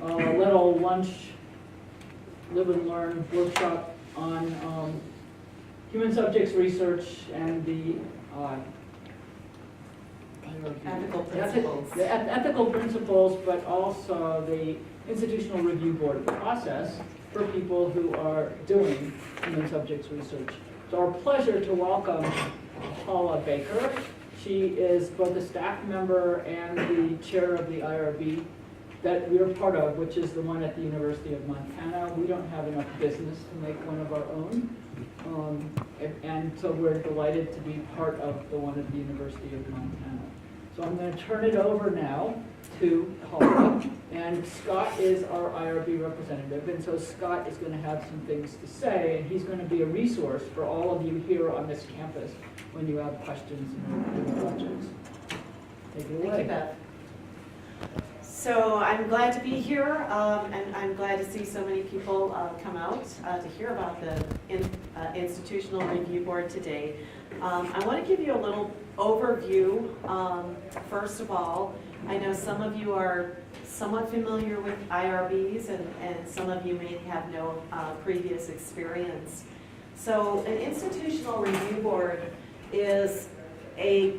little lunch, live and learn workshop on human subjects research and the ethical principles. The ethical principles, but also the institutional review board process for people who are doing human subjects research. It's our pleasure to welcome Paula Baker. She is both a staff member and the chair of the IRB that we're part of, which is the one at the University of Montana. We don't have enough business to make one of our own. And so we're delighted to be part of the one at the University of Montana. So I'm going to turn it over now to Paula, and Scott is our IRB representative, and so Scott is going to have some things to say, and he's going to be a resource for all of you here on this campus when you have questions and projects. Take it away. Thank you, Beth. So I'm glad to be here, and I'm glad to see so many people come out to hear about the Institutional Review Board today. I want to give you a little overview. First of all, I know some of you are somewhat familiar with IRBs, and some of you may have no previous experience. So an Institutional Review Board is a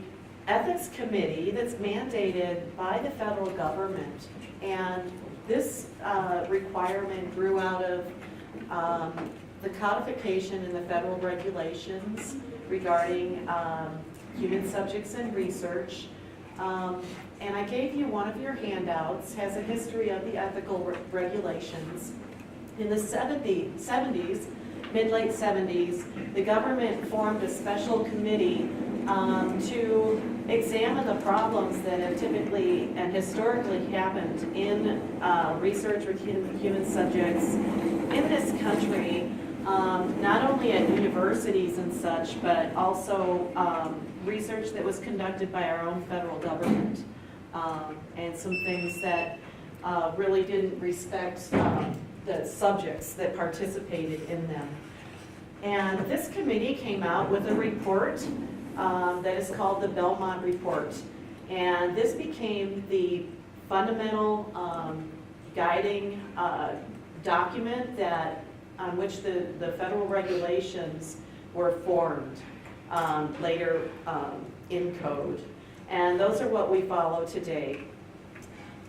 ethics committee that's mandated by the federal government, and this requirement grew out of the codification in the federal regulations regarding human subjects and research. And I gave you one of your handouts, has a history of the ethical regulations. In the 70s, mid-late 70s, the government formed a special committee to examine the problems that have typically and historically happened in research with human subjects in this country, not only at universities and such, but also research that was conducted by our own federal government, and some things that really didn't respect the subjects that participated in them. And this committee came out with a report that is called the Belmont Report. And this became the fundamental guiding document that on which the federal regulations were formed later in code. And those are what we follow today.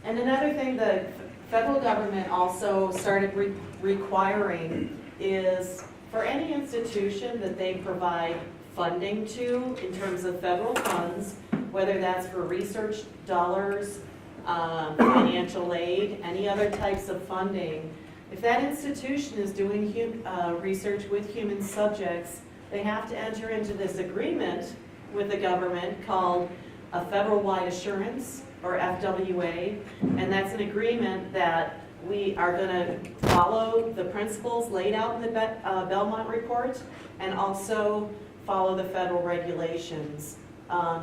And another thing the federal government also started requiring is for any institution that they provide funding to in terms of federal funds, whether that's for research dollars, financial aid, any other types of funding, if that institution is doing research with human subjects, they have to enter into this agreement with the government called a federal-wide assurance, or FWA, and that's an agreement that we are going to follow the principles laid out in the Belmont Report and also follow the federal regulations,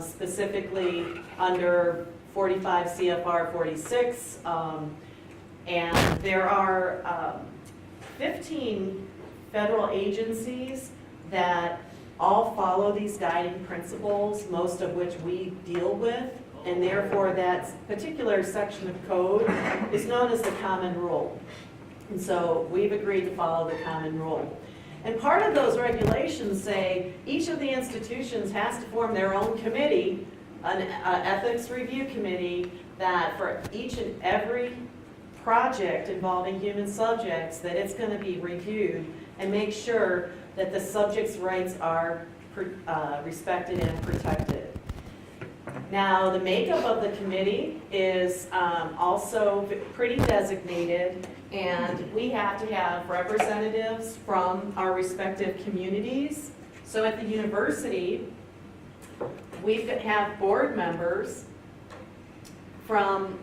specifically under 45 CFR 46, and there are 15 federal agencies that all follow these guiding principles, most of which we deal with, and therefore that particular section of code is known as the common rule. And so we've agreed to follow the common rule. And part of those regulations say each of the institutions has to form their own committee, an ethics review committee, that for each and every project involving human subjects, that it's going to be reviewed and make sure that the subject's rights are respected and protected. Now, the makeup of the committee is also pretty designated, and we have to have representatives from our respective communities. So at the university, we have board members from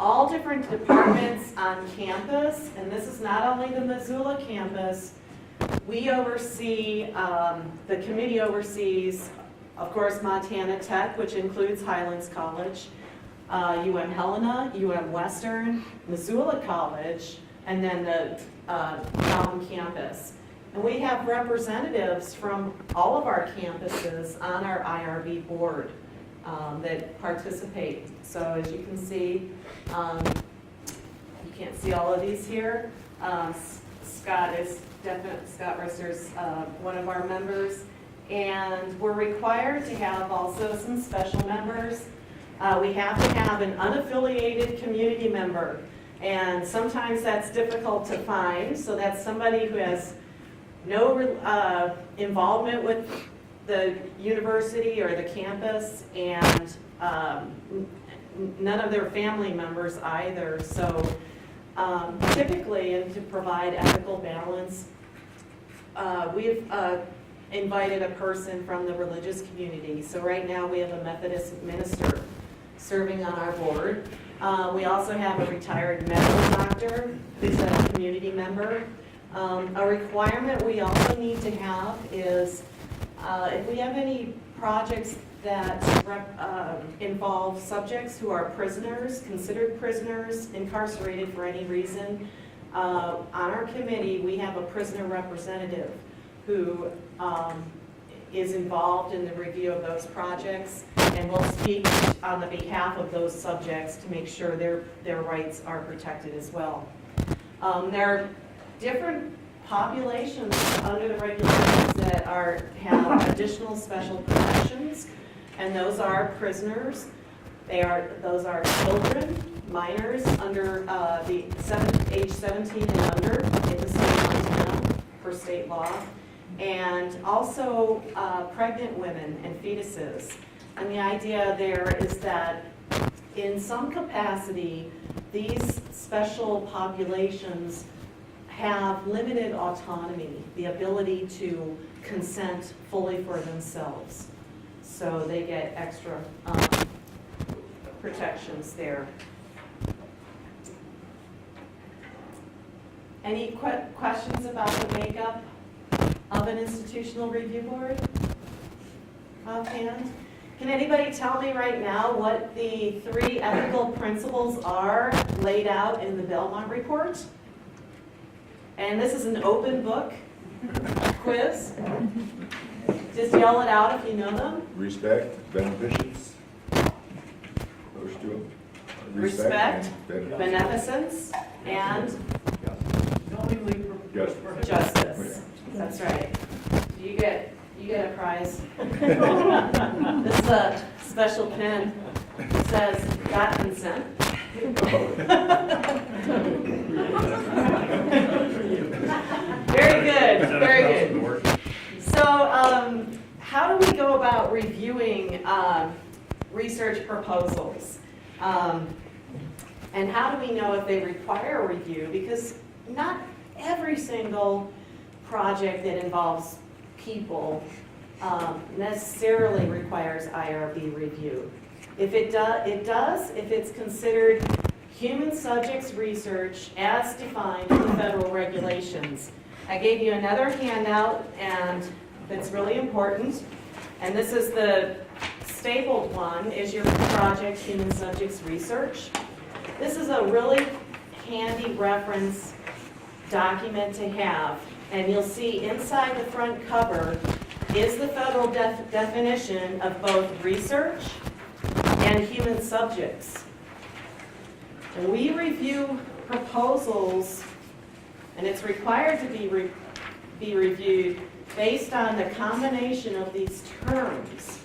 all different departments on campus, and this is not only the Missoula campus. We oversee, the committee oversees, of course, Montana Tech, which includes Highlands College, UM Helena, UM Western, Missoula College, and then the Calhoun campus. And we have representatives from all of our campuses on our IRB board that participate. So as you can see, you can't see all of these here. Scott Risser's one of our members, and we're required to have also some special members. We have to have an unaffiliated community member, and sometimes that's difficult to find, so that's somebody who has no involvement with the university or the campus, and none of their family members either. So typically, and to provide ethical balance, we've invited a person from the religious community. So right now we have a Methodist minister serving on our board. We also have a retired medical doctor who's a community member. A requirement we also need to have is if we have any projects that involve subjects who are prisoners, considered prisoners, incarcerated for any reason, on our committee we have a prisoner representative who is involved in the review of those projects and will speak on the behalf of those subjects to make sure their rights are protected as well. There are different populations under the regulations that have additional special protections, and those are prisoners. Those are children, minors under age 17 and under in the state of Montana for state law, and also pregnant women and fetuses. And the idea there is that in some capacity, these special populations have limited autonomy, the ability to consent fully for themselves. So they get extra protections there. Any questions about the makeup of an institutional review board offhand? Can anybody tell me right now what the 3 ethical principles are laid out in the Belmont Report? And this is an open book quiz. Just yell it out if you know them. Respect, beneficence. Those two. Respect, beneficence, and justice. That's right. You get a prize. This is a special pen. It says, "Got consent." Very good, very good. So how do we go about reviewing research proposals? And how do we know if they require a review? Because not every single project that involves people necessarily requires IRB review. If it does, if it's considered human subjects research as defined in the federal regulations. I gave you another handout, and that's really important. And this is the stapled one, is your project human subjects research. This is a really handy reference document to have. And you'll see inside the front cover is the federal definition of both research and human subjects. And we review proposals, and it's required to be reviewed based on the combination of these terms.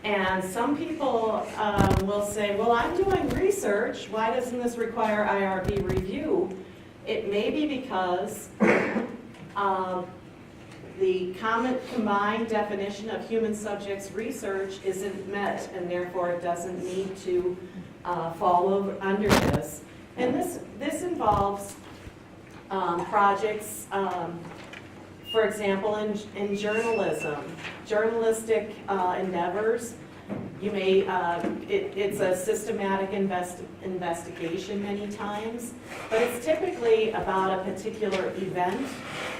And some people will say, well, I'm doing research. Why doesn't this require IRB review? It may be because the combined definition of human subjects research isn't met, and therefore it doesn't need to fall under this. And this involves projects, for example, in journalism, journalistic endeavors. You may, it's a systematic investigation many times, but it's typically about a particular event,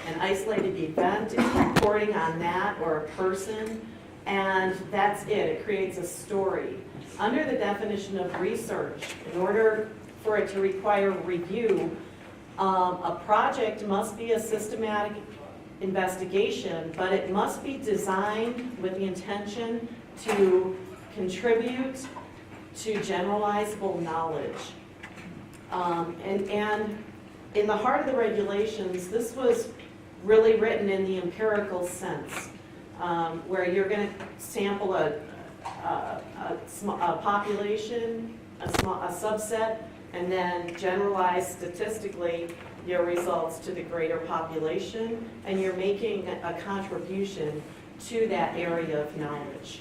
an isolated event. It's reporting on that or a person, and that's it. It creates a story. Under the definition of research, in order for it to require review, a project must be a systematic investigation, but it must be designed with the intention to contribute to generalizable knowledge. And in the heart of the regulations, this was really written in the empirical sense, where you're going to sample a population, a subset, and then generalize statistically your results to the greater population, and you're making a contribution to that area of knowledge.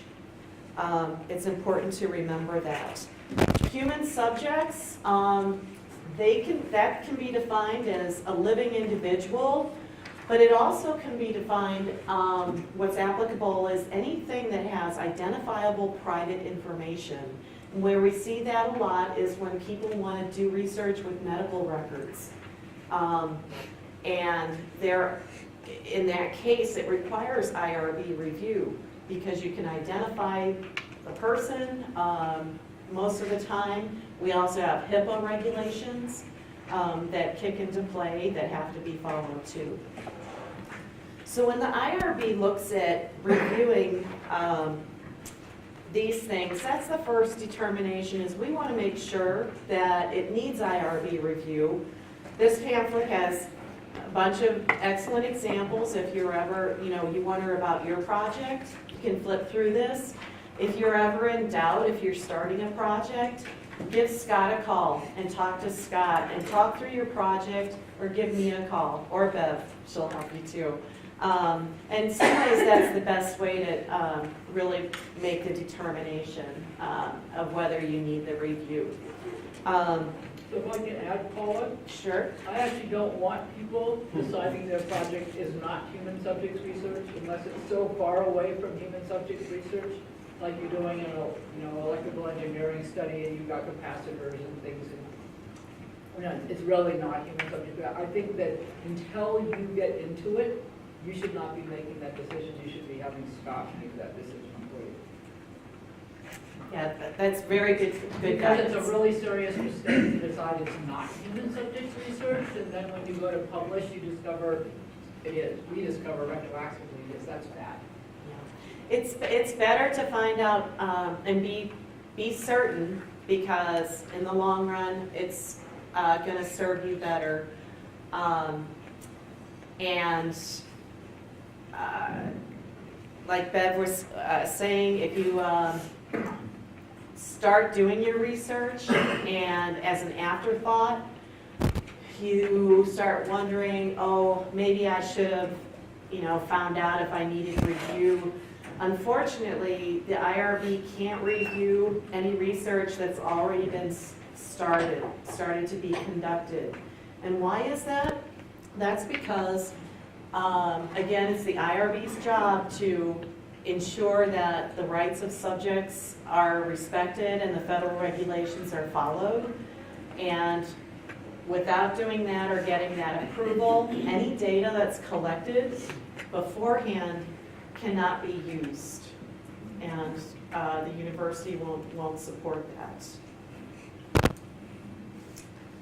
It's important to remember that. Human subjects, that can be defined as a living individual, but it also can be defined, what's applicable is anything that has identifiable private information. And where we see that a lot is when people want to do research with medical records. And in that case, it requires IRB review because you can identify the person most of the time. We also have Hipaa regulations that kick into play that have to be followed too. So when the IRB looks at reviewing these things, that's the first determination, is we want to make sure that it needs IRB review. This pamphlet has a bunch of excellent examples. If you're ever, you wonder about your project, you can flip through this. If you're ever in doubt, if you're starting a project, give Scott a call and talk to Scott and talk through your project, or give me a call, or Bev, she'll help you too. And in some ways that's the best way to really make the determination of whether you need the review. So if I can add, Paula, Sure. I actually don't want people deciding their project is not human subjects research unless it's so far away from human subjects research, like you're doing an electrical engineering study and you've got capacitors and things. It's really not human subject. I think that until you get into it, you should not be making that decision. You should be having Scott make that decision for you. Yeah, that's very good Because guidance. it's a really serious mistake to decide it's not human subjects research, and then when you go to publish, you discover it is. We discover retroactively, yes, that's bad. It's better to find out and be certain, because in the long run, it's going to serve you better. Like Bev was saying, if you start doing your research and as an afterthought, you start wondering, oh, maybe I should have, found out if I needed review. Unfortunately, the IRB can't review any research that's already been started to be conducted. And why is that? That's because, again, it's the IRB's job to ensure that the rights of subjects are respected and the federal regulations are followed. And without doing that or getting that approval, any data that's collected beforehand cannot be used. And the university won't support that.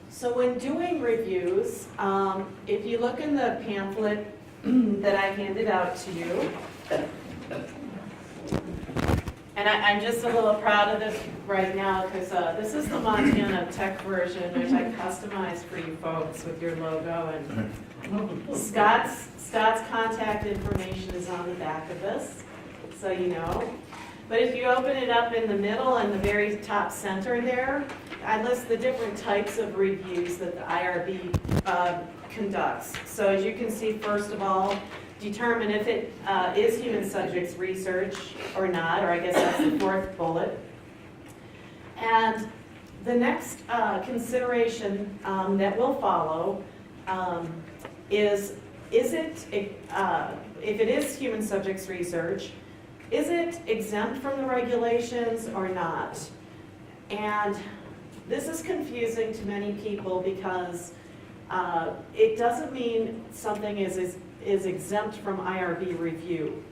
So when doing reviews, if you look in the pamphlet that I handed out to you, and I'm just a little proud of this right now because this is the Montana Tech version, which I customized for you folks with your logo, and Scott's contact information is on the back of this, so you know. But if you open it up in the middle and the very top center there, I list the different types of reviews that the IRB conducts. So as you can see, first of all, determine if it is human subjects research or not, or I guess that's the fourth bullet. And the next consideration that will follow is it, if it is human subjects research, is it exempt from the regulations or not? And this is confusing to many people because it doesn't mean something is exempt from IRB review.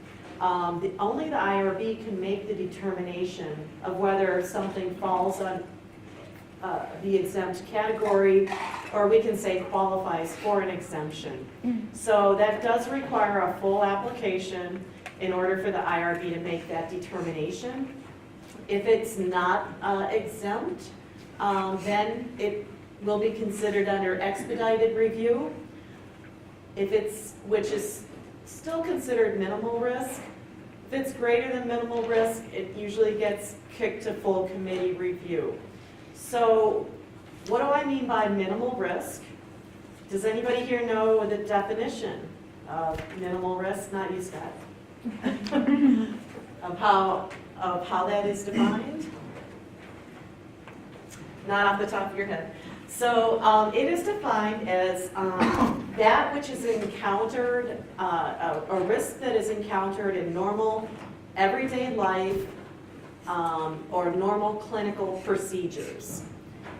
Only the IRB can make the determination of whether something falls on the exempt category, or we can say qualifies for an exemption. So that does require a full application in order for the IRB to make that determination. If it's not exempt, then it will be considered under expedited review, which is still considered minimal risk. If it's greater than minimal risk, it usually gets kicked to full committee review. So what do I mean by minimal risk? Does anybody here know the definition of minimal risk? Not you, Scott. of how that is defined? Not off the top of your head. So it is defined as that which is encountered, a risk that is encountered in normal everyday life or normal clinical procedures.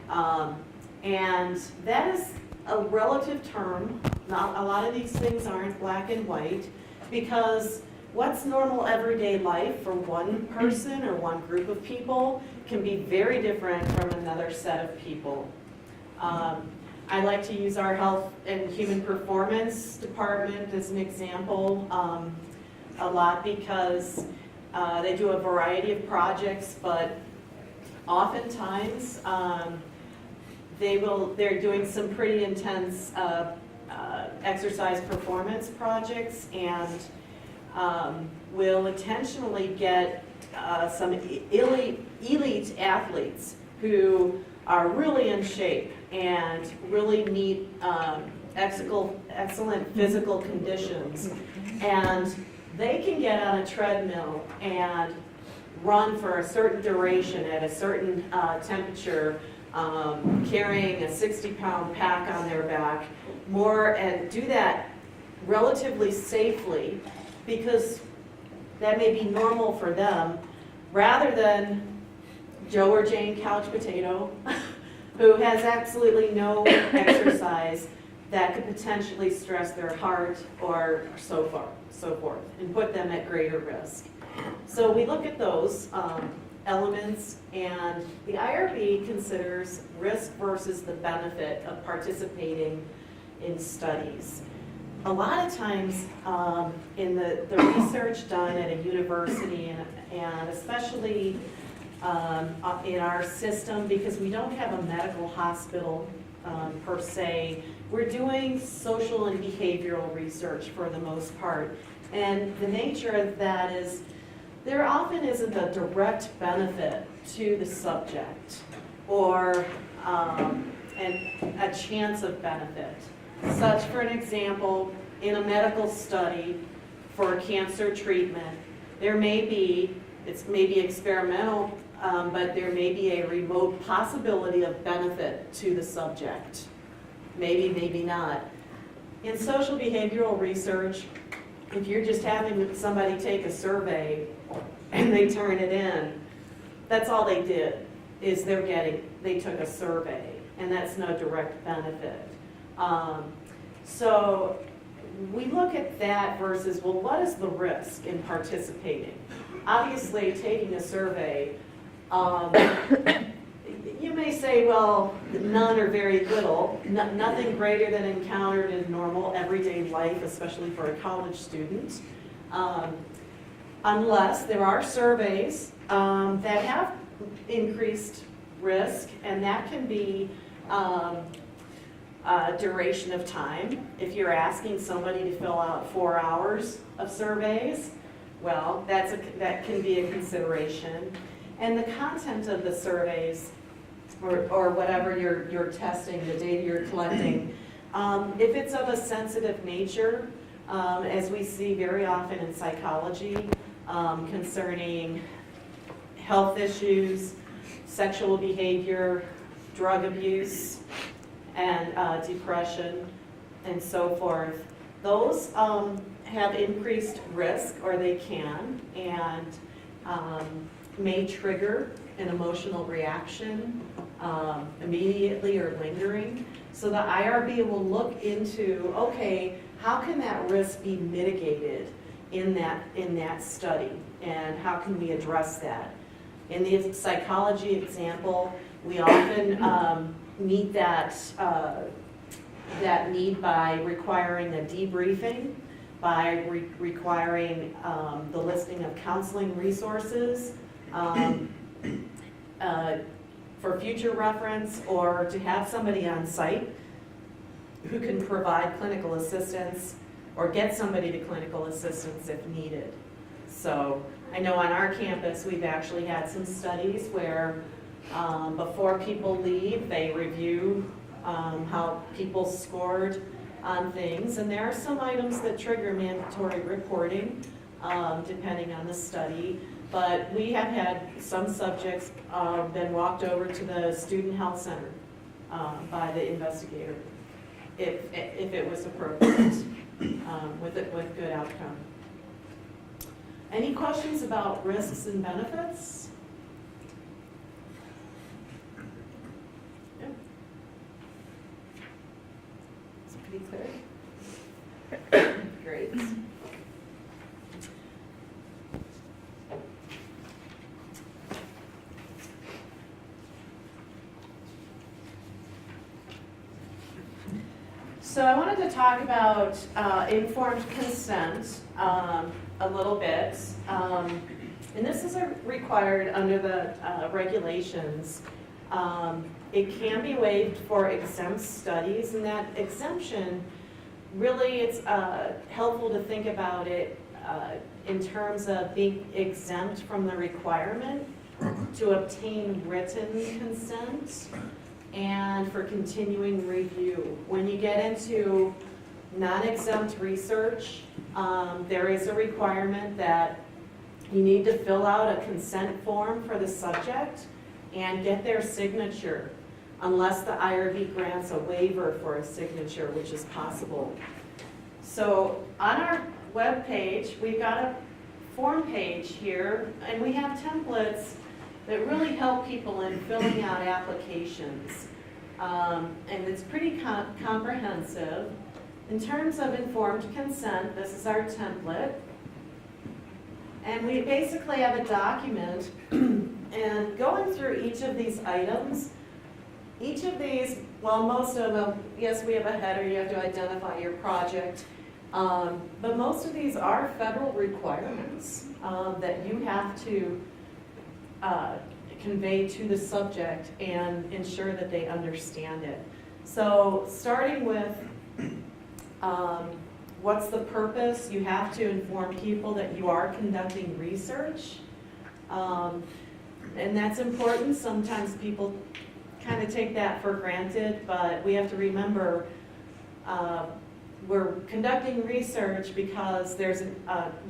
And that is a relative term. Not a lot of these things aren't black and white, because what's normal everyday life for one person or one group of people can be very different from another set of people. I like to use our Health and Human Performance Department as an example a lot, because they do a variety of projects, but oftentimes they're doing some pretty intense exercise performance projects, and will intentionally get some elite athletes who are really in shape and really meet excellent physical conditions, and they can get on a treadmill and run for a certain duration at a certain temperature, carrying a 60-pound pack on their back, and do that relatively safely, because that may be normal for them, rather than Joe or Jane couch potato who has absolutely no exercise that could potentially stress their heart or so forth, and put them at greater risk. So we look at those elements, and the IRB considers risk versus the benefit of participating in studies. A lot of times in the research done at a university, and especially in our system, because we don't have a medical hospital per se, we're doing social and behavioral research for the most part. And the nature of that is there often isn't a direct benefit to the subject or a chance of benefit. Such, for an example, in a medical study for cancer treatment, there may be, it's maybe experimental, but there may be a remote possibility of benefit to the subject. Maybe, maybe not. In social behavioral research, if you're just having somebody take a survey and they turn it in, that's all they did, is they took a survey, and that's no direct benefit. So we look at that versus, well, what is the risk in participating? Obviously, taking a survey, you may say, well, none or very little, nothing greater than encountered in normal everyday life, especially for a college student, unless there are surveys that have increased risk, and that can be duration of time. If you're asking somebody to fill out 4 hours of surveys, well, that can be a consideration. And the content of the surveys, or whatever you're testing, the data you're collecting, if it's of a sensitive nature, as we see very often in psychology, concerning health issues, sexual behavior, drug abuse, and depression, and so forth, those have increased risk, or they can, and may trigger an emotional reaction immediately or lingering. So the IRB will look into, okay, how can that risk be mitigated in that study, and how can we address that? In the psychology example, we often meet that need by requiring a debriefing, by requiring the listing of counseling resources, for future reference, or to have somebody on site who can provide clinical assistance or get somebody to clinical assistance if needed. So I know on our campus, we've actually had some studies where before people leave, they review how people scored on things. And there are some items that trigger mandatory reporting, depending on the study. But we have had some subjects been walked over to the student health center by the investigator, if it was appropriate, with good outcome. Any questions about risks and benefits? Yeah. It's pretty clear. Great. So I wanted to talk about informed consent a little bit. And this is required under the regulations. It can be waived for exempt studies, and that exemption, really it's helpful to think about it in terms of being exempt from the requirement to obtain written consent and for continuing review. When you get into non-exempt research, there is a requirement that you need to fill out a consent form for the subject and get their signature, unless the IRB grants a waiver for a signature, which is possible. So on our web page, we've got a form page here, and we have templates that really help people in filling out applications. And it's pretty comprehensive. In terms of informed consent, this is our template. And we basically have a document, and going through each of these items, each of these, well, most of them, yes, we have a header, you have to identify your project, but most of these are federal requirements that you have to convey to the subject and ensure that they understand it. So starting with what's the purpose, you have to inform people that you are conducting research. And that's important. Sometimes people kind of take that for granted, but we have to remember we're conducting research because there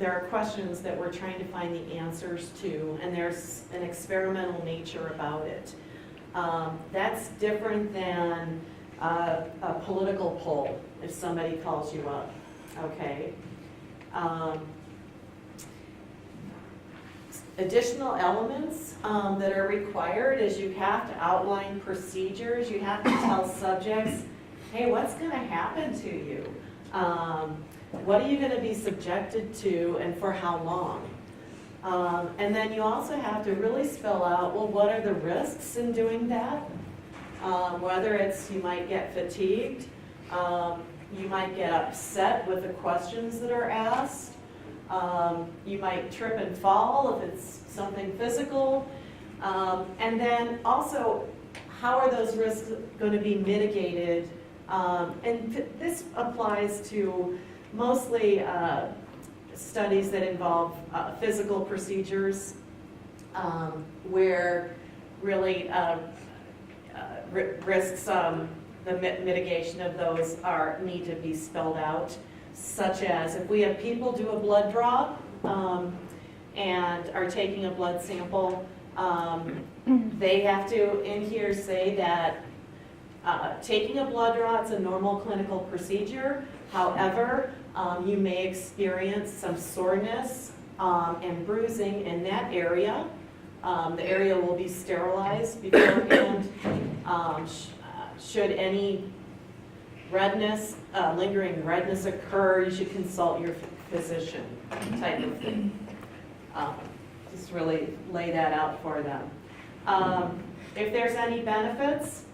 are questions that we're trying to find the answers to, and there's an experimental nature about it. That's different than a political poll, if somebody calls you up, okay? Additional elements that are required is you have to outline procedures. You have to tell subjects, hey, what's going to happen to you? What are you going to be subjected to, and for how long? And then you also have to really spell out, well, what are the risks in doing that? Whether it's you might get fatigued, you might get upset with the questions that are asked, you might trip and fall if it's something physical, and then also, how are those risks going to be mitigated? And this applies to mostly studies that involve physical procedures, where really risks, the mitigation of those need to be spelled out, such as if we have people do a blood draw and are taking a blood sample, they have to in here say that taking a blood draw, it's a normal clinical procedure. However, you may experience some soreness and bruising in that area. The area will be sterilized beforehand. Should any redness, lingering redness occur, you should consult your physician, type of thing. Just really lay that out for them. If there's any benefits,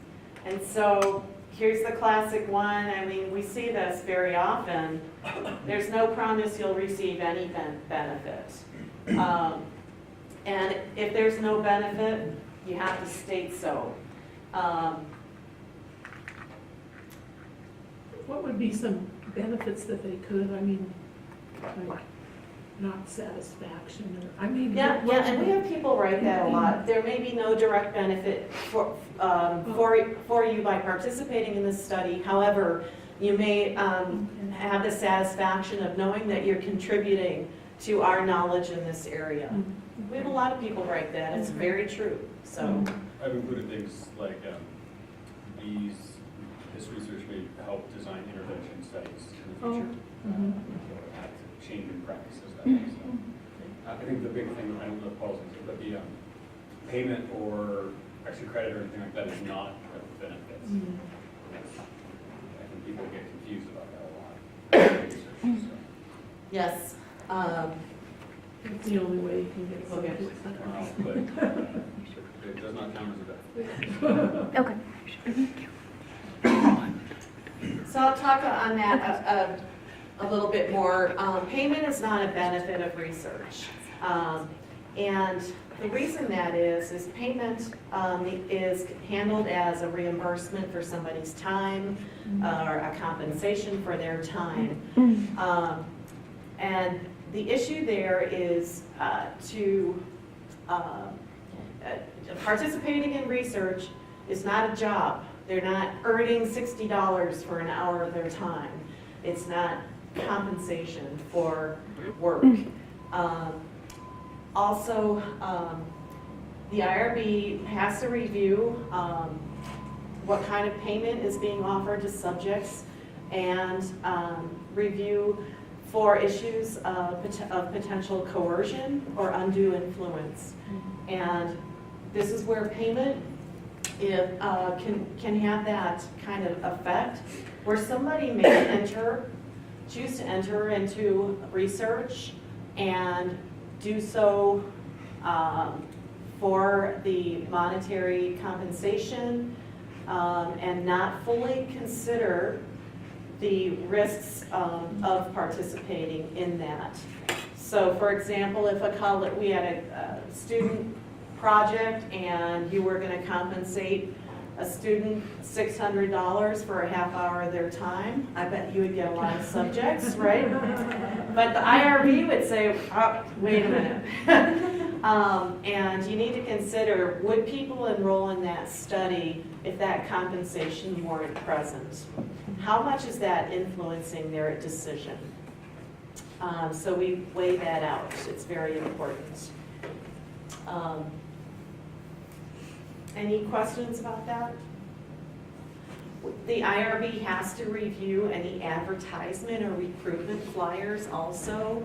and so here's the classic one. I mean, we see this very often. There's no promise you'll receive any benefit. And if there's no benefit, you have to state so. What would be some benefits that they could, I mean, like, not satisfaction, or, I mean. Yeah, and we have people write that a lot. There may be no direct benefit for you by participating in this study. However, you may have the satisfaction of knowing that you're contributing to our knowledge in this area. We have a lot of people write that. It's very true, so. I've included things like this research may help design intervention studies in the future. Changing practices. That way. So, I think the big thing, I don't know if Paul's into, but the payment or extra credit or anything like that is not a benefit. I think people get confused about that a lot. Yes. It's the only way you can get Okay. But it does not count as a benefit. Okay. So I'll talk on that a little bit more. Payment is not a benefit of research. And the reason that is payment is handled as a reimbursement for somebody's time or a compensation for their time. And the issue there is participating in research is not a job. They're not earning $60 for an hour of their time. It's not compensation for work. Also, the IRB has to review what kind of payment is being offered to subjects and review for issues of potential coercion or undue influence. And this is where payment can have that kind of effect, where somebody may choose to enter into research and do so for the monetary compensation and not fully consider the risks of participating in that. So for example, if we had a student project and you were going to compensate a student $600 for a half hour of their time, I bet you would get a lot of subjects, right? But the IRB would say, oh, wait a minute. And you need to consider, would people enroll in that study if that compensation weren't present? How much is that influencing their decision? So we weigh that out. It's very important. Any questions about that? The IRB has to review any advertisement or recruitment flyers also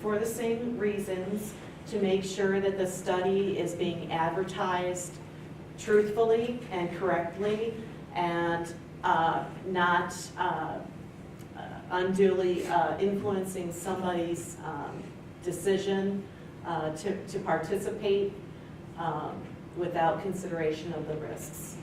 for the same reasons, to make sure that the study is being advertised truthfully and correctly and not unduly influencing somebody's decision to participate without consideration of the risks.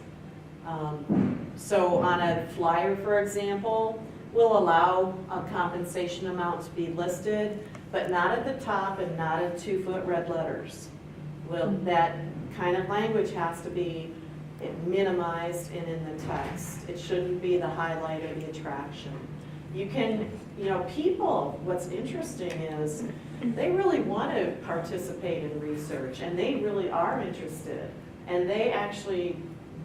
So on a flyer, for example, we'll allow a compensation amount to be listed, but not at the top and not in 2-foot red letters. Well, that kind of language has to be minimized and in the text. It shouldn't be the highlight or the attraction. You can, people, what's interesting is they really want to participate in research and they really are interested and they actually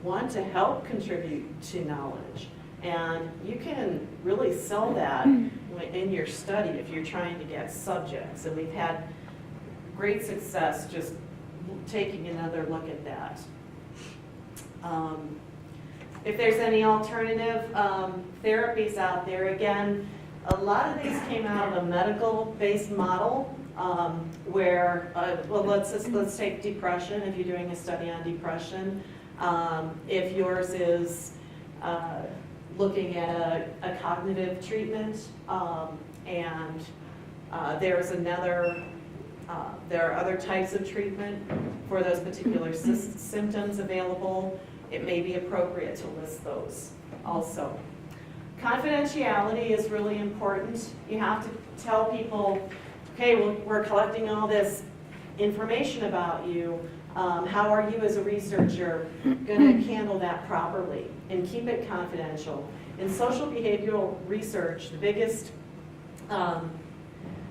want to help contribute to knowledge. And you can really sell that in your study if you're trying to get subjects. And we've had great success just taking another look at that. If there's any alternative therapies out there, again, a lot of these came out of a medical-based model where, well, let's take depression. If you're doing a study on depression, if yours is looking at a cognitive treatment, and there's another, there are other types of treatment for those particular symptoms available, it may be appropriate to list those also. Confidentiality is really important. You have to tell people, okay, well, we're collecting all this information about you. How are you as a researcher going to handle that properly and keep it confidential? In social behavioral research, the biggest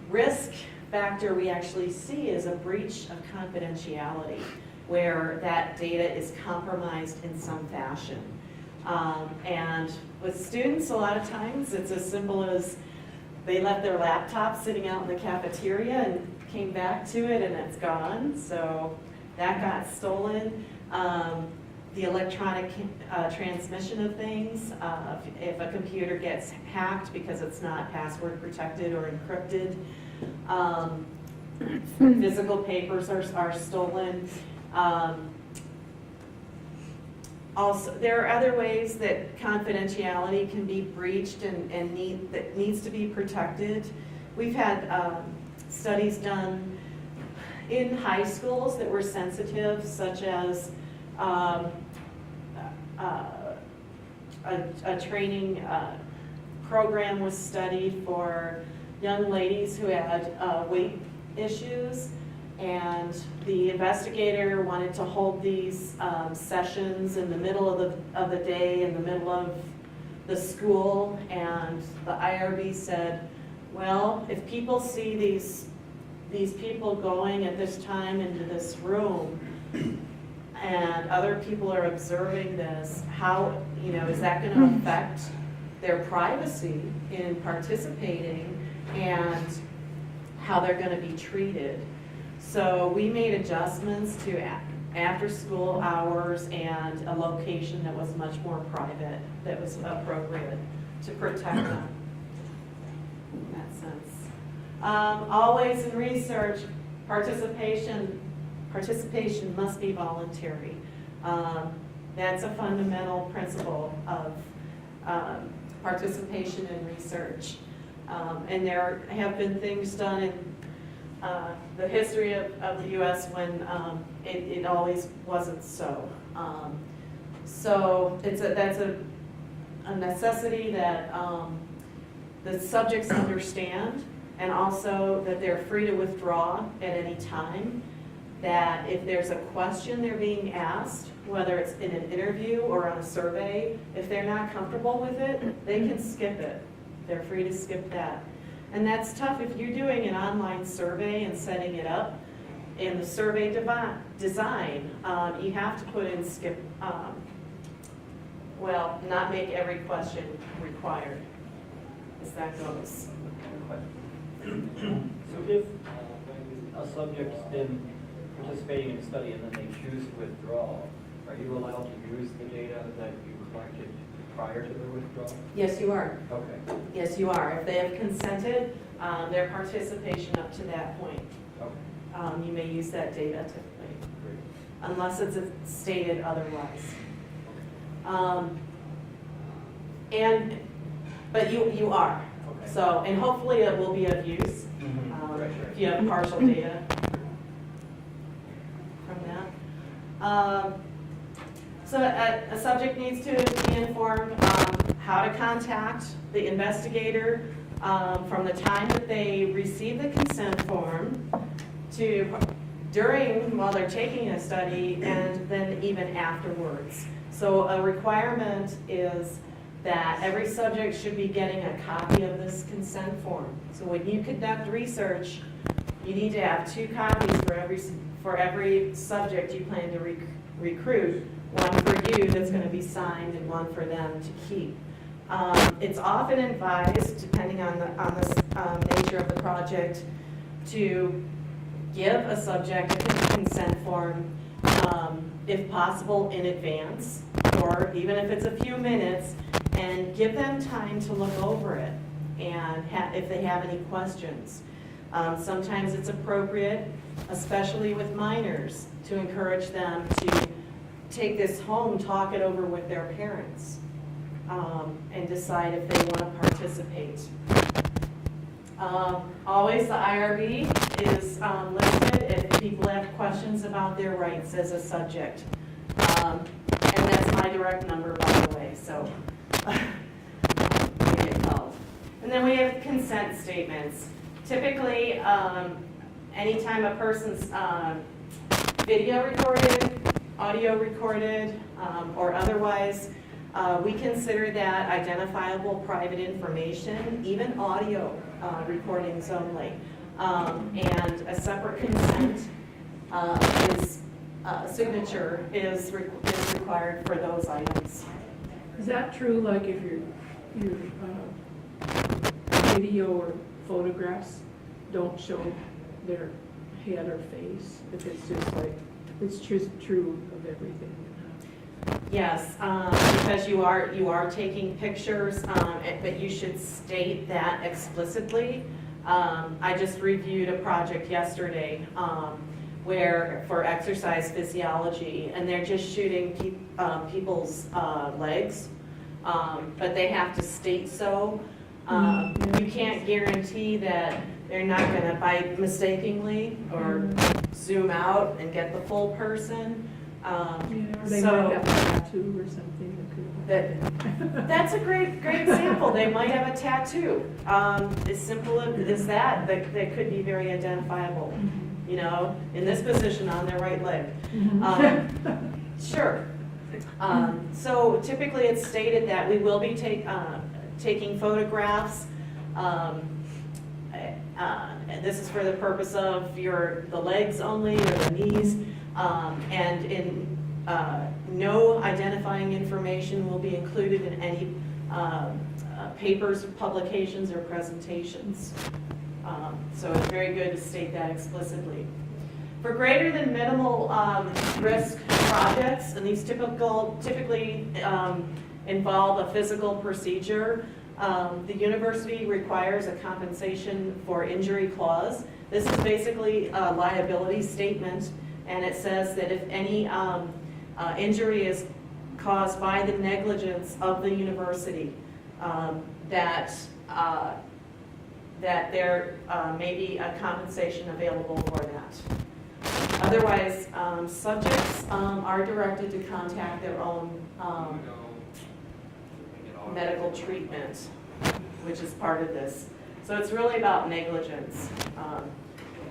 risk factor we actually see is a breach of confidentiality, where that data is compromised in some fashion. And with students, a lot of times, it's as simple as they left their laptop sitting out in the cafeteria and came back to it and it's gone. So that got stolen. The electronic transmission of things, if a computer gets hacked because it's not password protected or encrypted. Physical papers are stolen. Also, there are other ways that confidentiality can be breached and that needs to be protected. We've had studies done in high schools that were sensitive, such as a training program was studied for young ladies who had weight issues, and the investigator wanted to hold these sessions in the middle of the day, in the middle of the school, and the IRB said, well, if people see these people going at this time into this room, and other people are observing this, how, is that going to affect their privacy in participating and how they're going to be treated? So we made adjustments to after school hours and a location that was much more private, that was appropriate to protect them in that sense. Always in research, participation must be voluntary. That's a fundamental principle of participation in research. And there have been things done in the history of the U.S. when it always wasn't so. So that's a necessity that the subjects understand, and also that they're free to withdraw at any time. That if there's a question they're being asked, whether it's in an interview or on a survey, if they're not comfortable with it, they can skip it. They're free to skip that. And that's tough if you're doing an online survey and setting it up. In the survey design, you have to put in skip, not make every question required, as that goes. So if a subject's been participating in a study and then they choose to withdraw, are you allowed to use the data that you collected prior to their withdrawal? Yes, you are. Okay. Yes, you are. If they have consented, their participation up to that point. Okay. You may use that data typically, Great. unless it's stated otherwise. But you are. Okay. So, and hopefully it will be of use Right. if you have partial data from that. So a subject needs to be informed how to contact the investigator from the time that they receive the consent form to while they're taking a study, and then even afterwards. So a requirement is that every subject should be getting a copy of this consent form. So when you conduct research, you need to have 2 copies for every subject you plan to recruit. One for you that's going to be signed, and one for them to keep. It's often advised, depending on the nature of the project, to give a subject a consent form, if possible, in advance, or even if it's a few minutes, and give them time to look over it and if they have any questions. Sometimes it's appropriate, especially with minors, to encourage them to take this home, talk it over with their parents, and decide if they want to participate. Always the IRB is listed if people have questions about their rights as a subject. And that's my direct number, by the way, so you get called. And then we have consent statements. Typically, anytime a person's video recorded, audio recorded, or otherwise, we consider that identifiable private information, even audio recordings only. And a separate consent signature is required for those items. Is that true, like if your video or photographs don't show their head or face? If it's just like, it's just true of everything? Yes, because you are taking pictures, but you should state that explicitly. I just reviewed a project yesterday where for exercise physiology, and they're just shooting people's legs, but they have to state so. You can't guarantee that they're not going to by mistakenly or zoom out and get the full person. They might have a tattoo or something that's a great example. They might have a tattoo. As simple as that could be very identifiable. You know, in this position on their right leg. Sure. So typically it's stated that we will be taking photographs. This is for the purpose of the legs only or the knees, and in no identifying information will be included in any papers, publications, or presentations. So it's very good to state that explicitly. For greater than minimal risk projects, and these typically involve a physical procedure, the university requires a compensation for injury clause. This is basically a liability statement, and it says that if any injury is caused by the negligence of the university, that there may be a compensation available for that. Otherwise, subjects are directed to contact their own medical treatment, which is part of this. So it's really about negligence.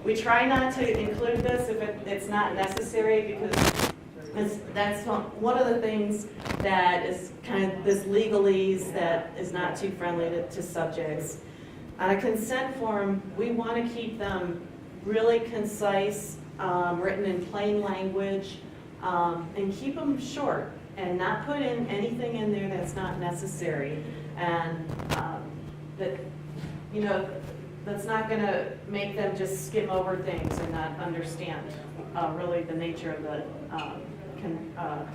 We try not to include this if it's not necessary, because that's one of the things that is kind of this legalese that is not too friendly to subjects. On a consent form, we want to keep them really concise, written in plain language, and keep them short and not put in anything in there that's not necessary, and that's not going to make them just skim over things and not understand really the nature of the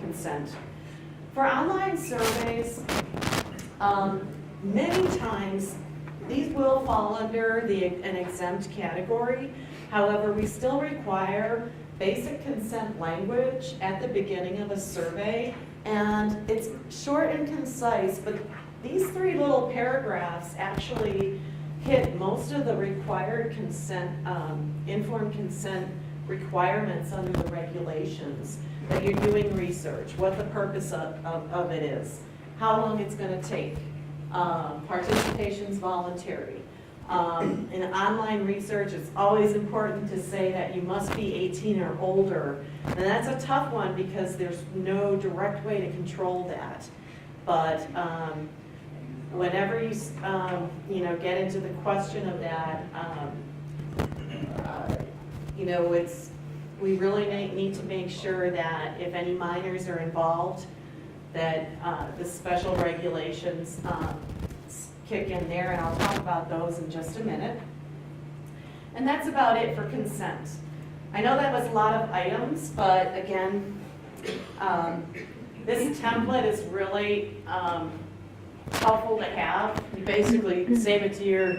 consent. For online surveys, many times these will fall under an exempt category. However, we still require basic consent language at the beginning of a survey, and it's short and concise, but these three little paragraphs actually hit most of the required consent, informed consent requirements under the regulations, that you're doing research, what the purpose of it is, how long it's going to take, participation's voluntary. In online research, it's always important to say that you must be 18 or older, and that's a tough one because there's no direct way to control that. But whenever you get into the question of that, we really need to make sure that if any minors are involved, that the special regulations kick in there, and I'll talk about those in just a minute. And that's about it for consent. I know that was a lot of items, but again, this template is really helpful to have. You basically save it to your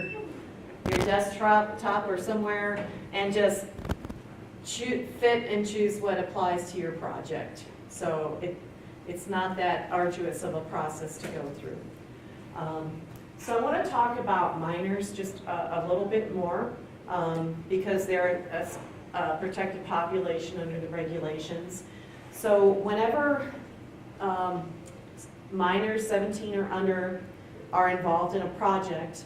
desktop or somewhere, and just fit and choose what applies to your project. So it's not that arduous of a process to go through. So I want to talk about minors just a little bit more, because they're a protected population under the regulations. So whenever minors 17 or under are involved in a project,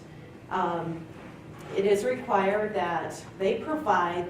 it is required that they provide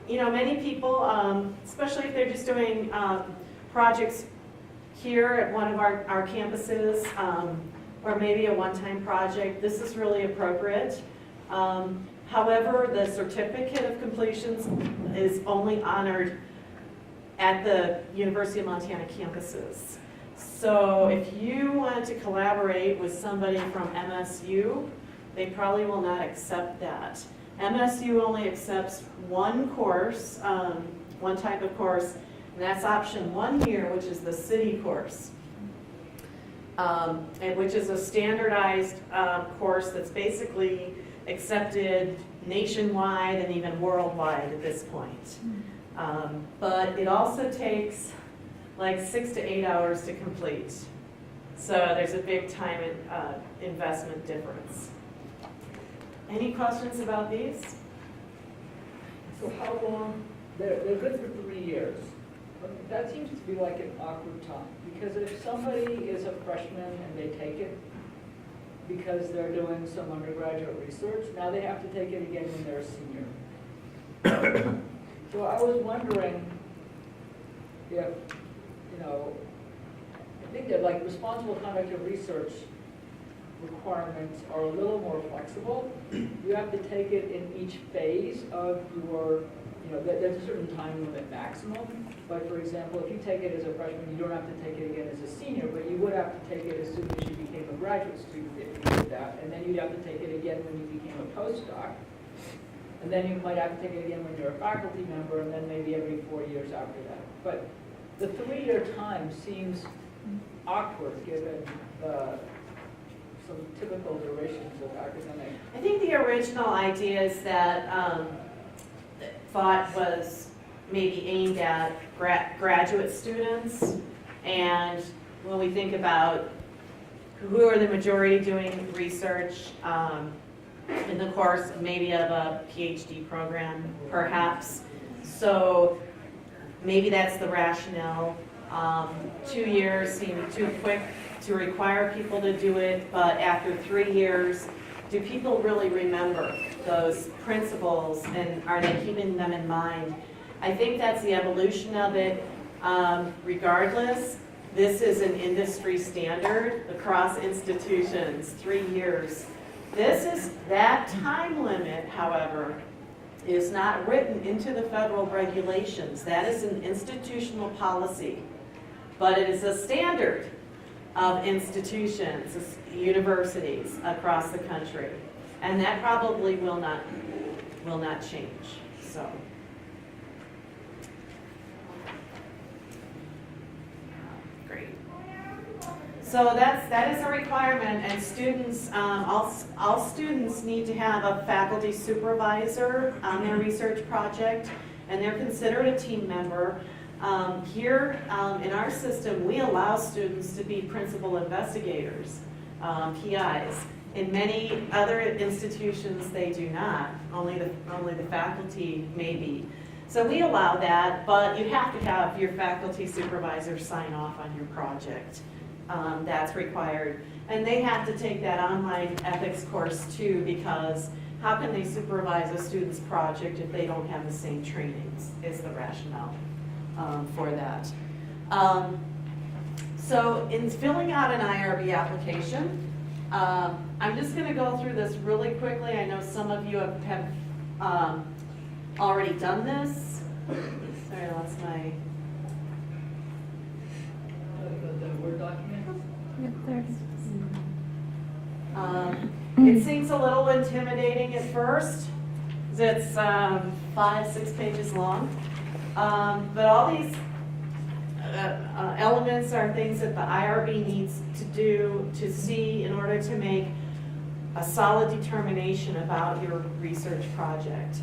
many people, especially if they're just doing projects here at one of our campuses, or maybe a one-time project, this is really appropriate. However, the certificate of completions is only honored at the University of Montana campuses. So if you wanted to collaborate with somebody from MSU, they probably will not accept that. MSU only accepts one course, one type of course, and that's option 1 year, which is the city course, and which is a standardized course that's basically accepted nationwide and even worldwide at this point. But it also takes like 6 to 8 hours to complete. So there's a big time investment difference. Any questions about these? So how long, they're good for 3 years. But that seems to be like an awkward time, because if somebody is a freshman and they take it because they're doing some undergraduate research, now they have to take it again when they're a senior. So I was wondering if, I think that like responsible conduct of research requirements are a little more flexible. You have to take it in each phase of your, there's a certain time limit maximum. But for example, if you take it as a freshman, you don't have to take it again as a senior, but you would have to take it as soon as you became a graduate student if you did that. And then you'd have to take it again when you became a postdoc. And then you might have to take it again when you're a faculty member, and then maybe every 4 years after that. But the 3-year time seems awkward given some typical durations of academic. I think the original ideas that thought was maybe aimed at graduate students, and when we think about who are the majority doing research in the course maybe of a PhD program, perhaps. So maybe that's the rationale. 2 years seemed too quick to require people to do it, but after 3 years, do people really remember those principles, and are they keeping them in mind? I think that's the evolution of it. Regardless, this is an industry standard across institutions, 3 years. That time limit, however, is not written into the federal regulations. That is an institutional policy, but it is a standard of institutions, universities across the country, and that probably will not change. So. Great. So that is a requirement, and students, all students need to have a faculty supervisor on their research project, and they're considered a team member. Here in our system, we allow students to be principal investigators, PIs. In many other institutions, they do not. Only the faculty may be. So we allow that, but you have to have your faculty supervisor sign off on your project. That's required. And they have to take that online ethics course too, because how can they supervise a student's project if they don't have the same trainings, is the rationale for that. So in filling out an IRB application, I'm just going to go through this really quickly. I know some of you have already done this. Sorry, I lost my... The Word document? It seems a little intimidating at first, because it's 5-6 pages long. But all these elements are things that the IRB needs to do to see in order to make a solid determination about your research project.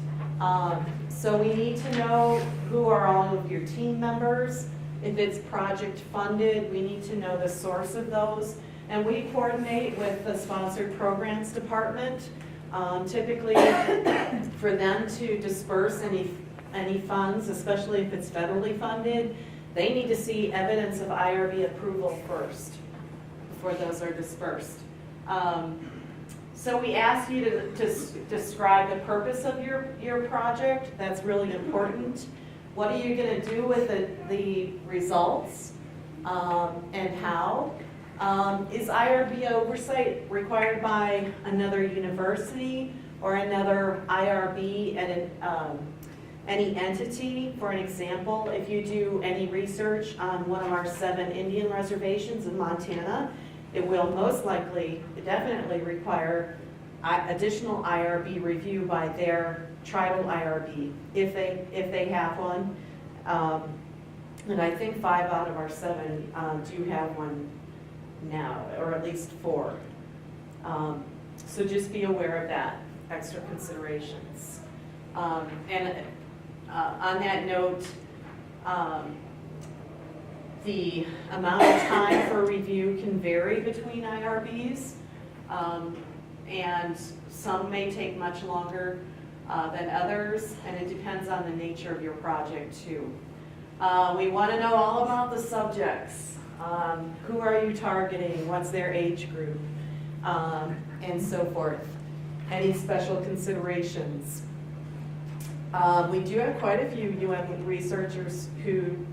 So we need to know who are all of your team members. If it's project funded, we need to know the source of those. And we coordinate with the sponsored programs department, typically for them to disperse any funds, especially if it's federally funded. They need to see evidence of IRB approval first before those are dispersed. So So we asked you to describe the purpose of your project. That's really important. What are you going to do with the results, and how? Is IRB oversight required by another university or another IRB at any entity? For an example, if you do any research on one of our 7 Indian reservations in Montana, it will most likely, definitely require additional IRB review by their tribal IRB, if they have one. And I think 5 out of our 7 do have one now, or at least 4. So just be aware of that, extra considerations. And on that note, the amount of time for review can vary between IRBs, and some may take much longer than others, and it depends on the nature of your project too. We want to know all about the subjects. Who are you targeting? What's their age group? And so forth. Any special considerations? We do have quite a few UN researchers who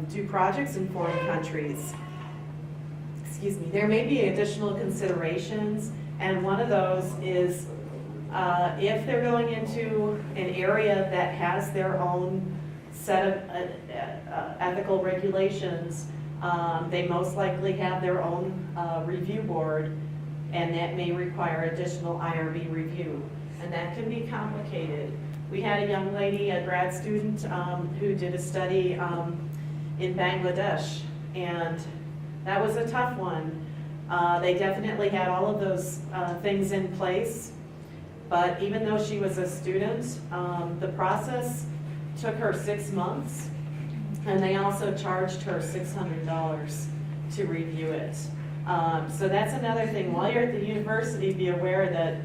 do projects in foreign countries. Excuse me. There may be additional considerations, and one of those is if they're going into an area that has their own set of ethical regulations, they most likely have their own review board, and that may require additional IRB review, and that can be complicated. We had a young lady, a grad student, who did a study in Bangladesh, and that was a tough one. They definitely had all of those things in place, but even though she was a student, the process took her 6 months, and they also charged her $600 to review it. So that's another thing. While you're at the university, be aware that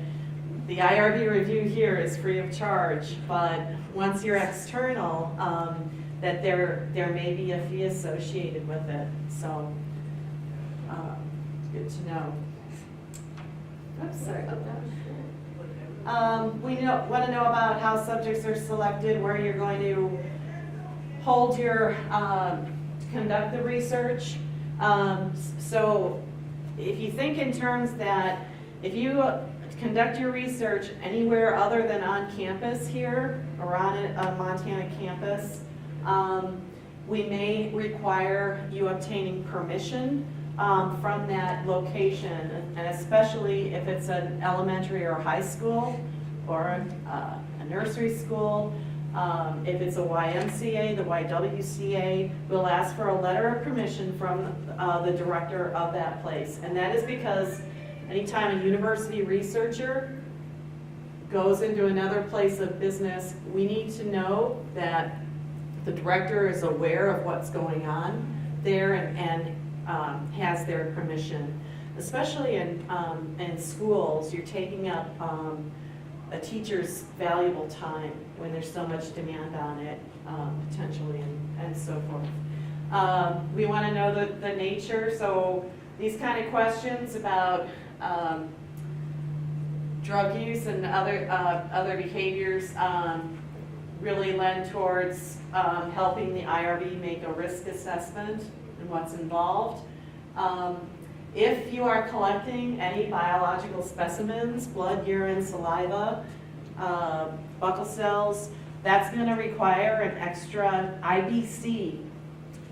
the IRB review here is free of charge, but once you're external, that there may be a fee associated with it. So, good to know. Oops, sorry about that. We want to know about how subjects are selected, where you're going to hold your, conduct the research. So if you think in terms that if you conduct your research anywhere other than on campus here or on a Montana campus, we may require you obtaining permission from that location, and especially if it's an elementary or high school or a nursery school. If it's a YMCA, the YWCA will ask for a letter of permission from the director of that place. And that is because anytime a university researcher goes into another place of business, we need to know that the director is aware of what's going on there and has their permission. Especially in schools, you're taking up a teacher's valuable time when there's so much demand on it, potentially, and so forth. We want to know the nature, so these kind of questions about drug use and other behaviors really lend towards helping the IRB make a risk assessment and what's involved. If you are collecting any biological specimens, blood, urine, saliva, buccal cells, that's going to require an extra IBC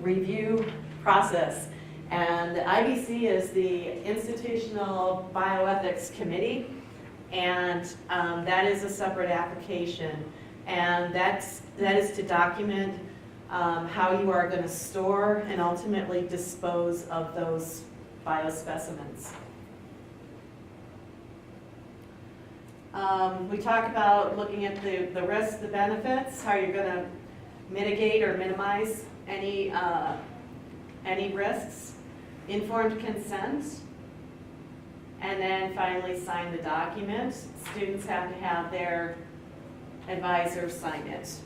review process. And the IBC is the Institutional Bioethics Committee, and that is a separate application. And that is to document how you are going to store and ultimately dispose of those biospecimens. We talk about looking at the risks, the benefits, how you're going to mitigate or minimize any risks, informed consent, and then finally sign the document. Students have to have their advisor sign it.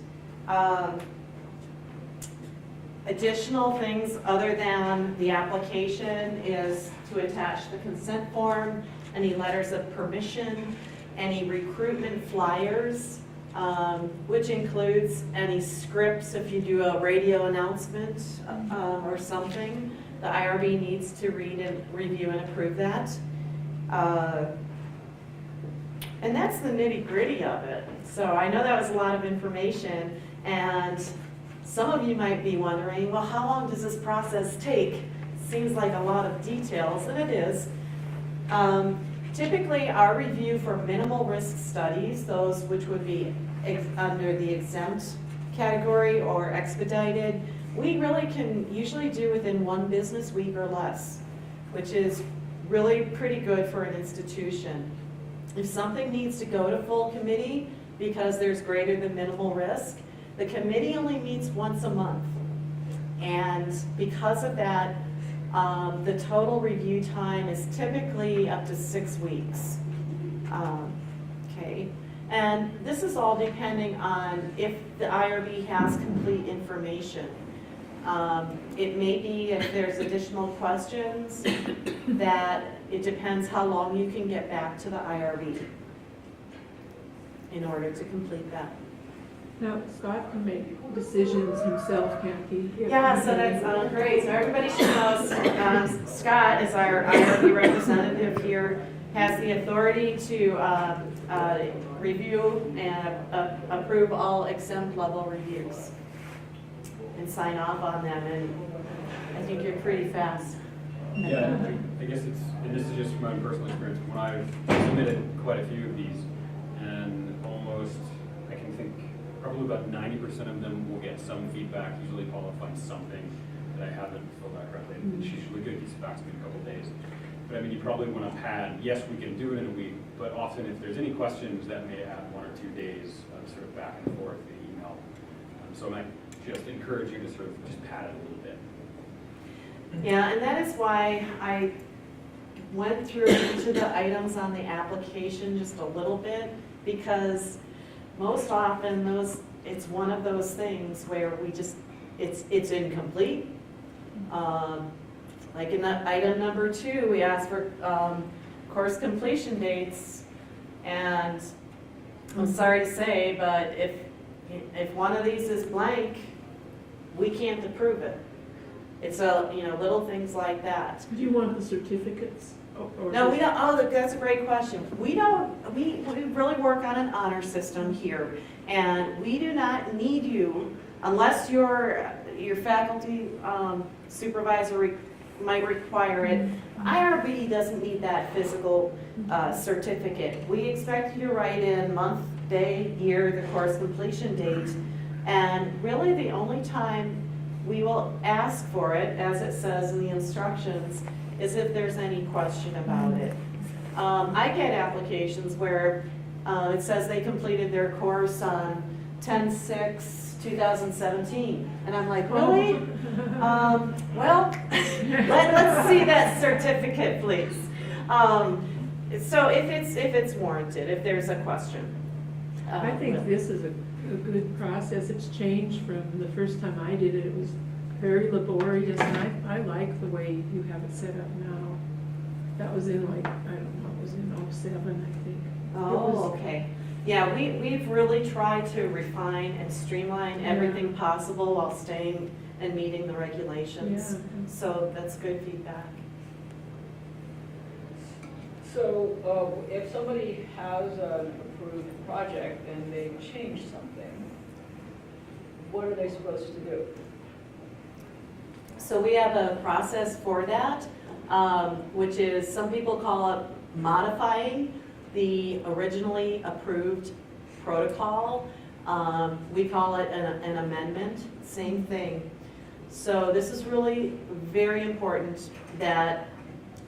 Additional things other than the application is to attach the consent form any letters of permission, any recruitment flyers, which includes any scripts if you do a radio announcement or something. The IRB needs to read and review and approve that. And that's the nitty-gritty of it. So I know that was a lot of information, and some of you might be wondering, well, how long does this process take? Seems like a lot of details, and it is. Typically, our review for minimal risk studies, those which would be under the exempt category or expedited, we really can usually do within 1 business week or less, which is really pretty good for an institution. If something needs to go to full committee because there's greater than minimal risk, the committee only meets once a month. And because of that, the total review time is typically up to 6 weeks. Okay, and this is all depending on if the IRB has complete information. It may be if there's additional questions that it depends how long you can get back to the IRB in order to complete that. Now, Scott can make decisions himself, can't he? Yeah, so that's great. So everybody should know Scott is our IRB representative here, has the authority to review and approve all exempt level reviews and sign off on them, and I think you're pretty fast. Yeah, I guess it's, and this is just from my own personal experience, when I've submitted quite a few of these, and almost, I can think, probably about 90% of them will get some feedback. Usually Paula finds something that I haven't filled out correctly, and she's really good, gets back to me in a couple of days. But I mean, you probably want to have had, yes, we can do it in a week, but often if there's any questions, that may add 1 or 2 days of sort of back and forth via email. So I might just encourage you to sort of just pad it a little bit. Yeah, and that is why I went through each of the items on the application just a little bit, because most often it's one of those things where we just, it's incomplete. Like in that item number 2, we asked for course completion dates, and I'm sorry to say, but if one of these is blank, we can't approve it. It's little things like that. Do you want the certificates? Or No, we don't. Oh, that's a great question. We don't. We really work on an honor system here, and we do not need you unless your faculty supervisor might require it. IRB doesn't need that physical certificate. We expect you to write in month, day, year, the course completion date, and really the only time we will ask for it, as it says in the instructions, is if there's any question about it. I get applications where it says they completed their course on 10/6/2017, and I'm like, really? Well, let's see that certificate, please. So if it's warranted, if there's a question. I think this is a good process. It's changed from the first time I did it. It was very laborious, and I like the way you have it set up now. That was in like, I don't know, it was in 07, I think. Oh, okay. Yeah, we've really tried to refine and streamline everything possible while staying and meeting the regulations. Yeah. So that's good feedback. So if somebody has an approved project and they've changed something, what are they supposed to do? So we have a process for that, which is, some people call it modifying the originally approved protocol. We call it an amendment, same thing. So this is really very important that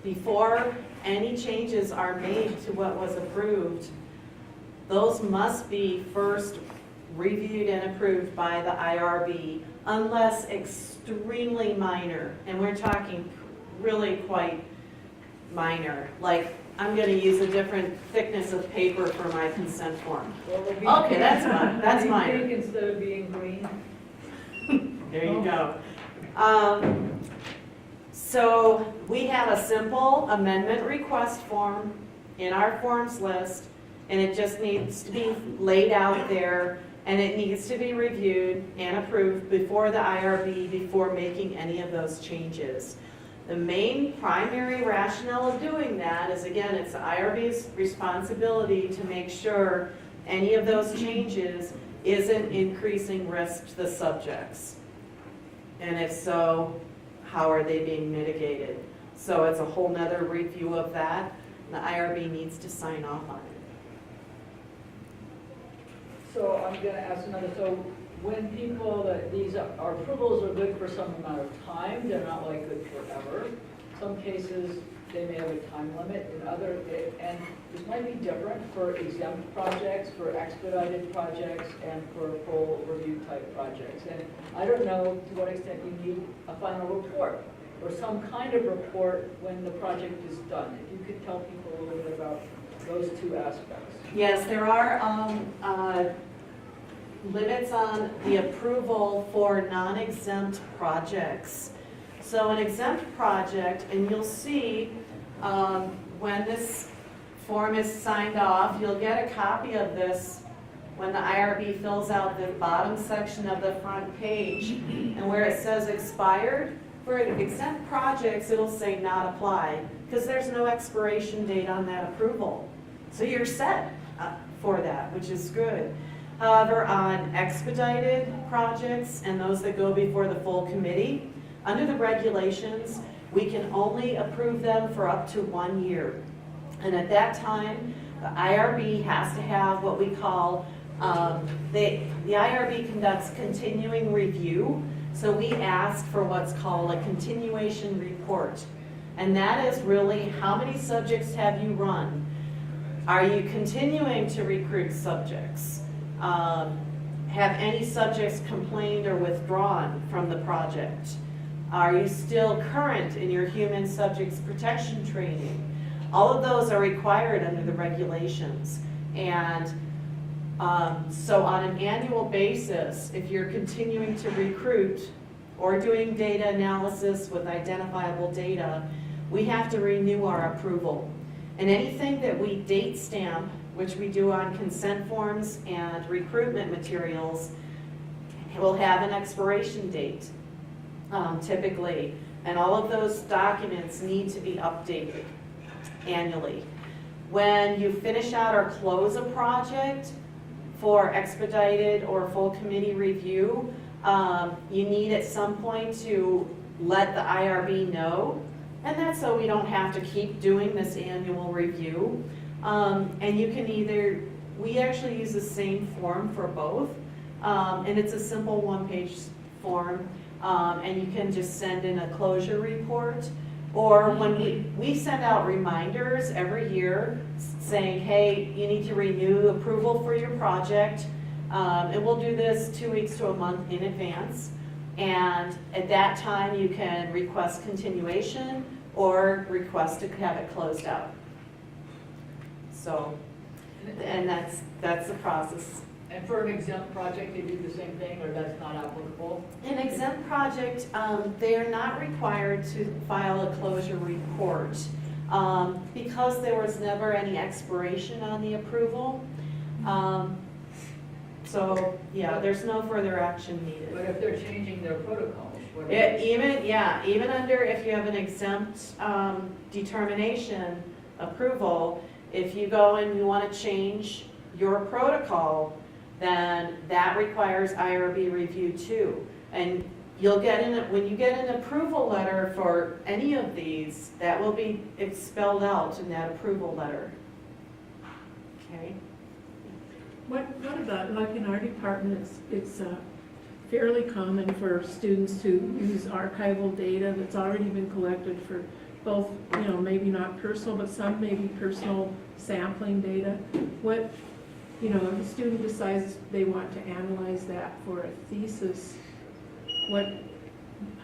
before any changes are made to what was approved, those must be first reviewed and approved by the IRB, unless extremely minor, and we're talking really quite minor. Like, I'm going to use a different thickness of paper for my consent form. Okay, that's minor. Pink instead of being green. There you go. So we have a simple amendment request form in our forms list, and it just needs to be laid out there, and it needs to be reviewed and approved before the IRB, before making any of those changes. The main primary rationale of doing that is, again, it's the IRB's responsibility to make sure any of those changes isn't increasing risk to the subjects. And if so, how are they being mitigated? So it's a whole nother review of that. The IRB needs to sign off on it. So I'm gonna ask another, so when people, these are approvals are good for some amount of time, they're not like good forever. Some cases, they may have a time limit, in other, and this might be different for exempt projects, for expedited projects, and for full review type projects. And I don't know to what extent you need a final report, or some kind of report when the project is done. If you could tell people a little bit about those two aspects. Yes, there are limits on the approval for non-exempt projects. So an exempt project, and you'll see when this form is signed off, you'll get a copy of this when the IRB fills out the bottom section of the front page. And where it says expired, for exempt projects, it'll say not applied, because there's no expiration date on that approval. So you're set for that, which is good. However, on expedited projects and those that go before the full committee, under the regulations, we can only approve them for up to 1 year. And at that time, the IRB has to have what we call, the IRB conducts continuing review. So we ask for what's called a continuation report. And that is really, how many subjects have you run? Are you continuing to recruit subjects? Have any subjects complained or withdrawn from the project? Are you still current in your human subjects protection training? All of those are required under the regulations. And so on an annual basis, if you're continuing to recruit or doing data analysis with identifiable data, we have to renew our approval. And anything that we date stamp, which we do on consent forms and recruitment materials, will have an expiration date, typically. And all of those documents need to be updated annually. When you finish out or close a project for expedited or full committee review, you need at some point to let the IRB know. And that's so we don't have to keep doing this annual review. And you can either, we actually use the same form for both, and it's a simple one-page form, and you can just send in a closure report. Or when we send out reminders every year saying, hey, you need to renew approval for your project, and we'll do this 2 weeks to a month in advance. And at that time, you can request continuation or request to have it closed out. So, and that's the process. And for an exempt project, they do the same thing, or that's not applicable? An exempt project, they are not required to file a closure report because there was never any expiration on the approval. So, yeah, there's no further action needed. But if they're changing their protocols, what Even under, if you have an exempt determination approval, if you go and you want to change your protocol, then that requires IRB review too. And you'll get when you get an approval letter for any of these, that will be spelled out in that approval letter. Okay? What about, like in our department, it's fairly common for students to use archival data that's already been collected for both, maybe not personal, but some maybe personal sampling data. What, if a student decides they want to analyze that for a thesis, what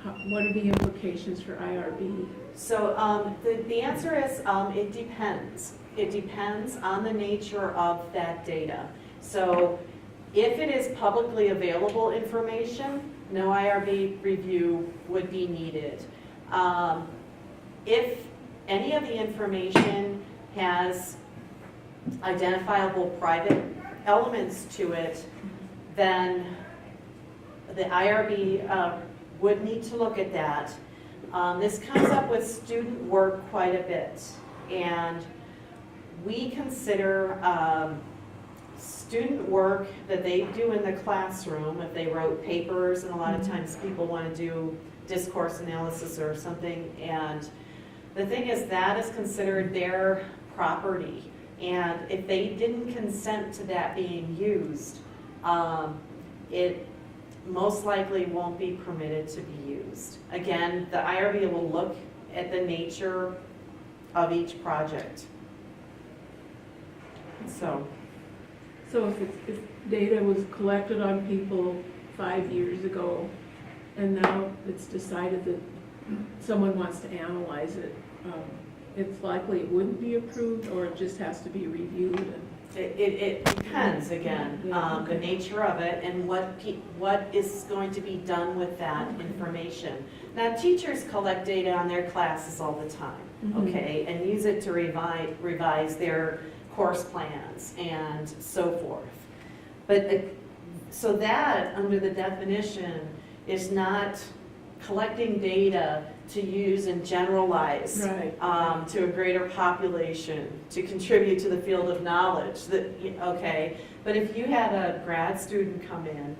are the implications for IRB? So the answer is it depends. It depends on the nature of that data. So if it is publicly available information, no IRB review would be needed. If any of the information has identifiable private elements to it, then the IRB would need to look at that. This comes up with student work quite a bit, and we consider student work that they do in the classroom, if they wrote papers, and a lot of times people want to do discourse analysis or something, and the thing is that is considered their property, and if they didn't consent to that being used, it most likely won't be permitted to be used. Again, the IRB will look at the nature of each project. So if data was collected on people 5 years ago, and now it's decided that someone wants to analyze it, it's likely it wouldn't be approved, or it just has to be reviewed. And it depends, again, the nature of it and what is going to be done with that information. Now, teachers collect data on their classes all the time, okay, and use it to revise their course plans and so forth. But so that, under the definition, is not collecting data to use and generalize to a greater population, to contribute to the field of knowledge. Okay, but if you have a grad student come in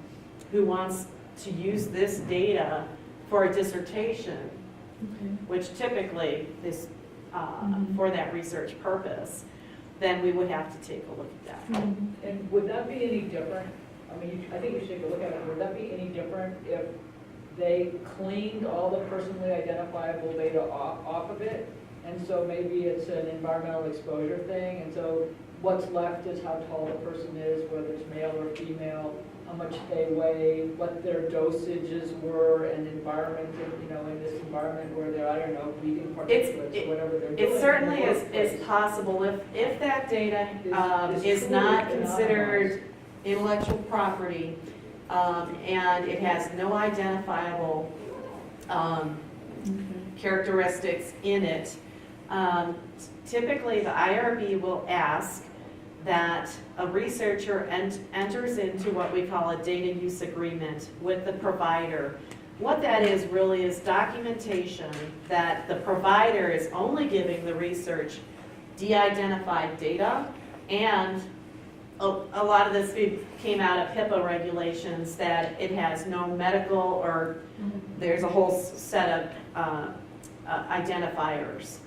who wants to use this data for a dissertation, which typically is for that research purpose, then we would have to take a look at that. And would that be any different? I mean, I think we should take a look at it. Would that be any different if they cleaned all the personally identifiable data off of it? And so maybe it's an environmental exposure thing, and so what's left is how tall the person is, whether it's male or female, how much they weigh, what their dosages were, and environment, in this environment where they're, I don't know, breathing particulates or whatever they're doing. It certainly is possible if that data is not considered intellectual property, and it has no identifiable characteristics in it. Typically, the IRB will ask that a researcher enters into what we call a data use agreement with the provider. What that is really is documentation that the provider is only giving the research de-identified data, and a lot of this came out of Hipaa regulations, that it has no medical or there's a whole set of identifiers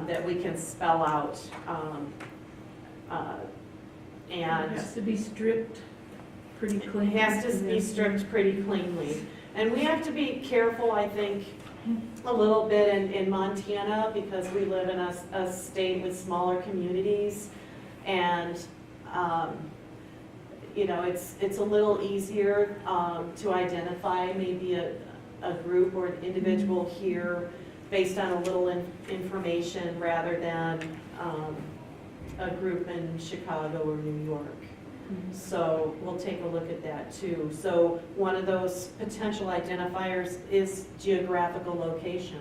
that we can spell out. And it has to be stripped pretty clean. It has to be stripped pretty cleanly. And we have to be careful, I think, a little bit in Montana, because we live in a state with smaller communities, and it's a little easier to identify maybe a group or an individual here based on a little information rather than a group in Chicago or New York. So we'll take a look at that too. So one of those potential identifiers is geographical location,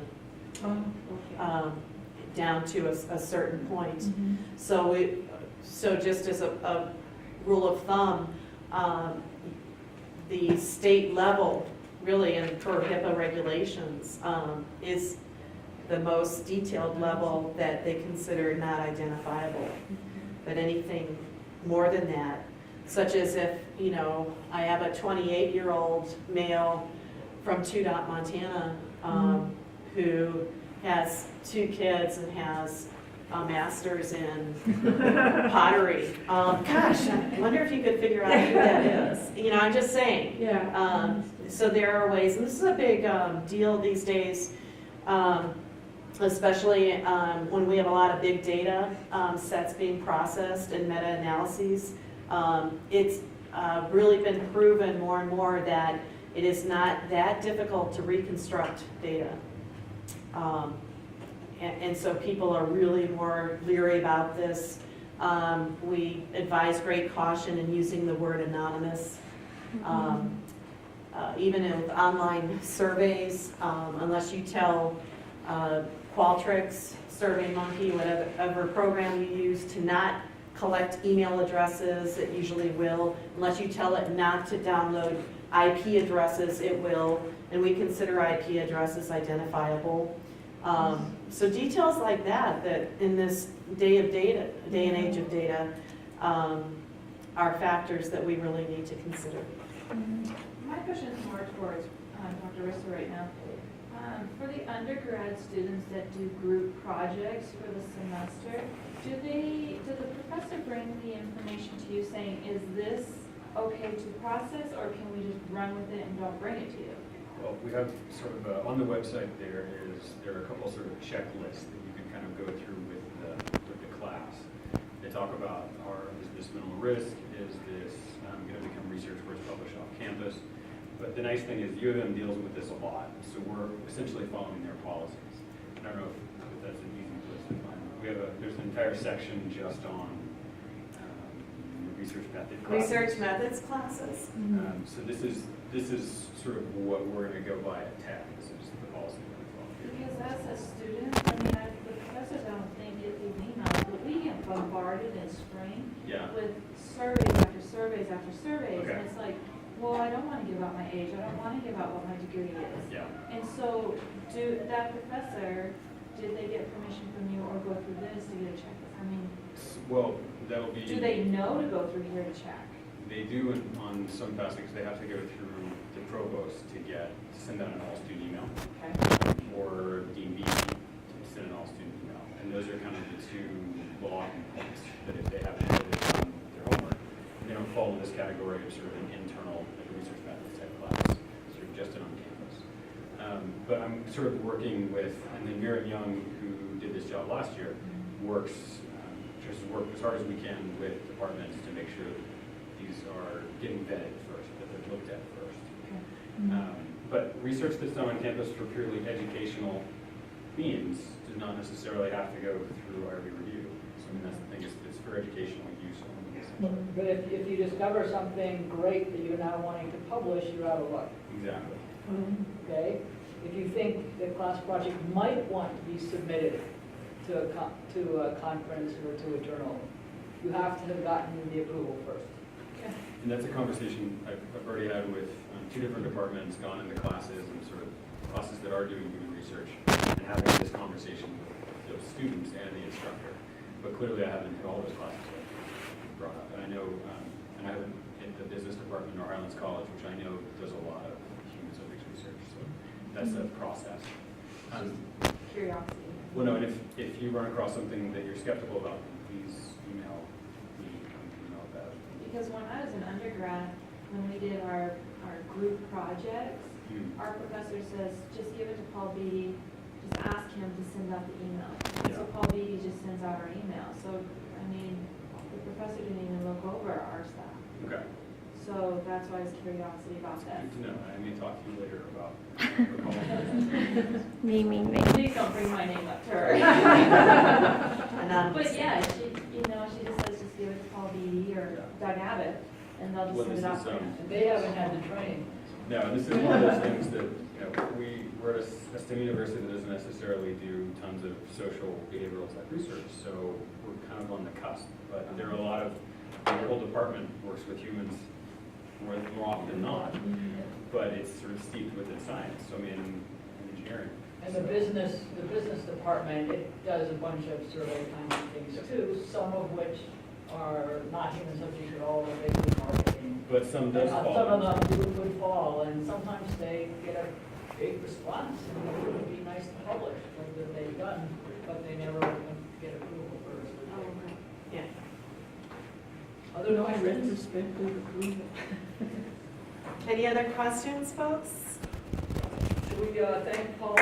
down to a certain point. So just as a rule of thumb, the state level, really, and per Hipaa regulations, is the most detailed level that they consider not identifiable. But anything more than that, such as if, I have a 28-year-old male from Two Dot, Montana, who has 2 kids and has a master's in pottery. Gosh, I wonder if you could figure out who that is. I'm just saying. Yeah. So there are ways, and this is a big deal these days, especially when we have a lot of big data sets being processed and meta-analyses. It's really been proven more and more that it is not that difficult to reconstruct data. And so people are really more leery about this. We advise great caution in using the word anonymous. Even with online surveys, unless you tell Qualtrics, SurveyMonkey, whatever program you use, to not collect email addresses, it usually will. Unless you tell it not to download IP addresses, it will. And we consider IP addresses identifiable. So details like that, that in this day and age of data, are factors that we really need to consider. My question is more towards Dr. Rissa right now. For the undergrad students that do group projects for the semester, does the professor bring the information to you saying, is this okay to process, or can we just run with it and don't bring it to you? Well, we have sort of, on the website there are a couple sort of checklists that you can kind of go through with the class. They talk about, is this minimal risk? Is this going to become research where it's published off campus? But the nice thing is U of M deals with this a lot, so we're essentially following their policies. I don't know if that's an easy place to find. There's an entire section just on research method classes. Research methods classes. So this is sort of what we're going to go by at Tech. This is the policy we're going to follow. Because as a student, I mean, the professors don't think get these emails, but we get bombarded in spring with surveys after surveys after surveys. Okay. And it's like, well, I don't want to give out my age. I don't want to give out what my degree is. Yeah. And so, did they get permission from you or go through this to get a check? I mean, Well, that'll be. do they know to go through here to check? They do on some facets. They have to go through the provost to send out an all-student email, Okay. or Dean B to send an all-student email. And those are kind of the two blocking points that if they haven't done their homework, they don't fall in this category of sort of an internal research methods type class, sort of just on campus. But I'm sort of working with, and then Miriam Young, who did this job last year, works as hard as we can with departments to make sure that these are getting vetted first, that they're looked at first. But research that's done on campus for purely educational means does not necessarily have to go through IRB review. So I mean, that's the thing, it's for educational use only. But if you discover something great that you're now wanting to publish, you're out of luck, Exactly. okay? If you think the class project might want to be submitted to a conference or to a journal, you have to have gotten the approval first. And that's a conversation I've already had with two different departments, gone into classes and sort of classes that are doing human research, and having this conversation with those students and the instructor. But clearly I haven't hit all those classes that you brought up. And I know, and I haven't hit the business department or Highlands College, which I know does a lot of human subjects research. So that's a process. Curiosity. Well, no, and if you run across something that you're skeptical about, please email me, email about it. Because when I was an undergrad, when we did our group projects, our professor says, just give it to Paul Beatty, just ask him to send out the email. Yeah. So Paul Beatty just sends out our email. So, I mean, the professor didn't even look over our stuff. Okay. So that's why his curiosity about that. Good to know. I may talk to you later about. Me. Please don't bring my name up to her. But yeah, she just says, just give it to Paul Beatty or Doug Abbott, and they'll just Well, send this it out is, for you. And they haven't had the training. No, this is one of those things that, we're at a STEM university that doesn't necessarily do tons of social behavioral type research, so we're kind of on the cusp. But there are a lot of, the whole department works with humans more often than not, but it's sort of steeped within science, so I mean, in engineering. And the business department, it does a bunch of survey kinds of things too, some of which are not human subjects at all, but they do marketing. But some does fall. Some of them would fall, and sometimes they get a big response, and it would be nice to publish what that they've done, but they never get approval first. Oh, right. Yeah. Other No questions? retrospective approval. Any other questions, folks? Should we thank Paula?